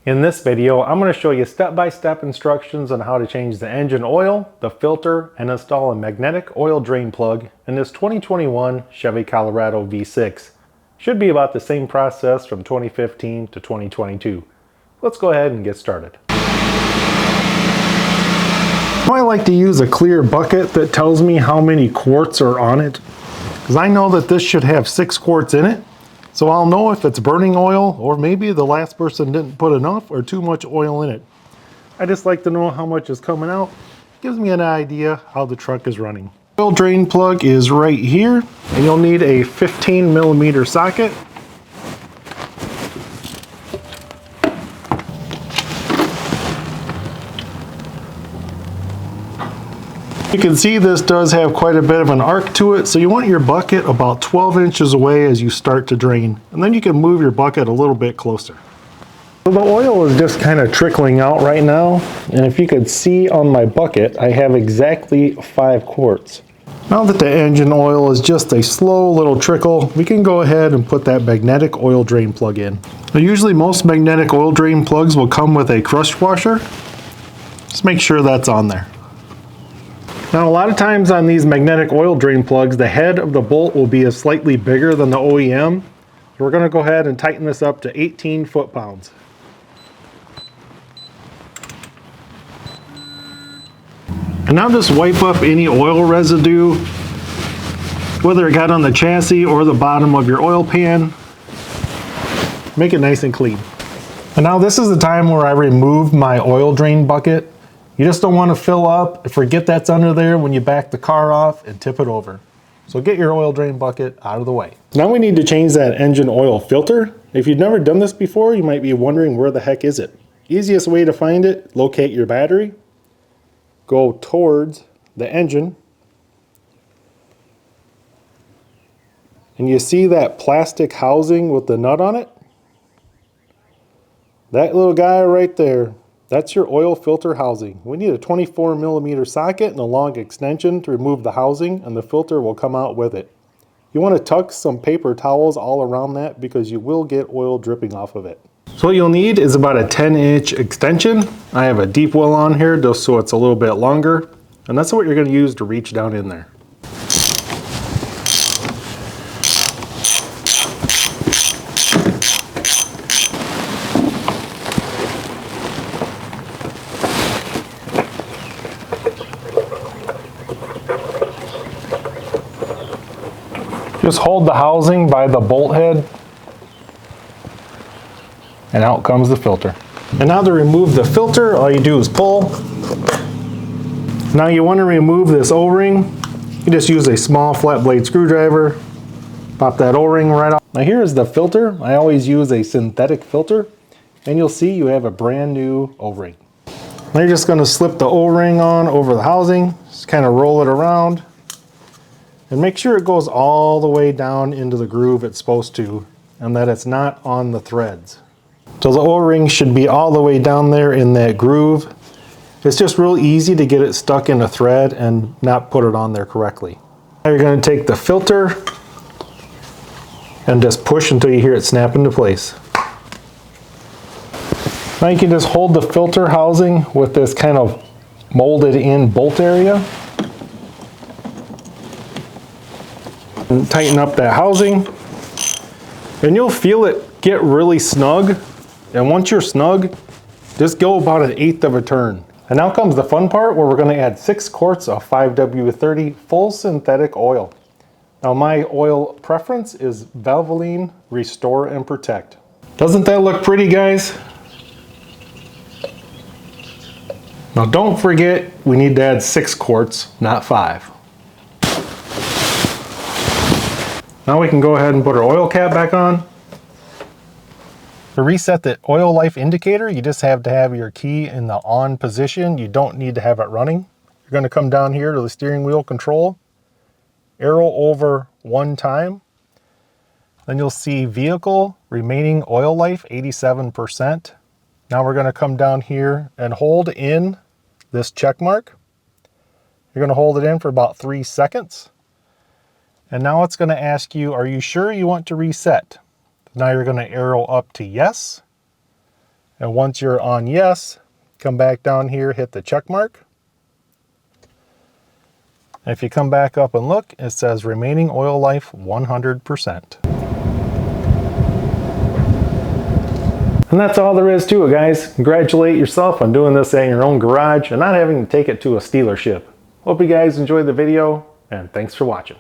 In this video, I'm going to show you step-by-step instructions on how to change the engine oil, the filter, and install a magnetic oil drain plug in this 2021 Chevy Colorado V6. Should be about the same process from 2015 to 2022. Let's go ahead and get started. I like to use a clear bucket that tells me how many quarts are on it, because I know that this should have 6 quarts in it. So I'll know if it's burning oil, or maybe the last person didn't put enough or too much oil in it. I just like to know how much is coming out. Gives me an idea how the truck is running. Oil drain plug is right here, and you'll need a 15mm socket. You can see this does have quite a bit of an arc to it, so you want your bucket about 12 inches away as you start to drain, and then you can move your bucket a little bit closer. So the oil is just kind of trickling out right now, and if you could see on my bucket, I have exactly 5 quarts. Now that the engine oil is just a slow little trickle, we can go ahead and put that magnetic oil drain plug in. Now usually most magnetic oil drain plugs will come with a crush washer. Just make sure that's on there. Now a lot of times on these magnetic oil drain plugs, the head of the bolt will be slightly bigger than the OEM. So we're going to go ahead and tighten this up to 18 foot-pounds. And now just wipe up any oil residue, whether it got on the chassis or the bottom of your oil pan. Make it nice and clean. And now this is the time where I remove my oil drain bucket. You just don't want to fill up, forget that's under there when you back the car off and tip it over. So get your oil drain bucket out of the way. Now we need to change that engine oil filter. If you've never done this before, you might be wondering where the heck is it. Easiest way to find it, locate your battery, go towards the engine, and you see that plastic housing with the nut on it? That little guy right there. That's your oil filter housing. We need a 24mm socket and a long extension to remove the housing, and the filter will come out with it. You want to tuck some paper towels all around that because you will get oil dripping off of it. So what you'll need is about a 10-inch extension. I have a deep well on here just so it's a little bit longer, and that's what you're going to use to reach down in there. Just hold the housing by the bolt head, and out comes the filter. And now to remove the filter, all you do is pull. Now you want to remove this O-ring. You just use a small flat blade screwdriver, pop that O-ring right off. Now here is the filter. I always use a synthetic filter, and you'll see you have a brand new O-ring. Now you're just going to slip the O-ring on over the housing, just kind of roll it around. And make sure it goes all the way down into the groove it's supposed to, and that it's not on the threads. So the O-ring should be all the way down there in that groove. It's just real easy to get it stuck in a thread and not put it on there correctly. Now you're going to take the filter and just push until you hear it snap into place. Now you can just hold the filter housing with this kind of molded in bolt area. And tighten up that housing, and you'll feel it get really snug. And once you're snug, just go about 1/8 of a turn. And now comes the fun part where we're going to add 6 quarts of 5W30 full synthetic oil. Now my oil preference is Valvoline Restore and Protect. Doesn't that look pretty, guys? Now don't forget, we need to add 6 quarts, not 5. Now we can go ahead and put our oil cap back on. To reset the oil life indicator, you just have to have your key in the on position. You don't need to have it running. You're going to come down here to the steering wheel control, arrow over 1 time. Then you'll see vehicle remaining oil life 87%. Now we're going to come down here and hold in this check mark. You're going to hold it in for about 3 seconds. And now it's going to ask you, are you sure you want to reset? Now you're going to arrow up to yes. And once you're on yes, come back down here, hit the check mark. And if you come back up and look, it says remaining oil life 100%. And that's all there is to it, guys. Congratulate yourself on doing this in your own garage and not having to take it to a dealership. Hope you guys enjoyed the video, and thanks for watching.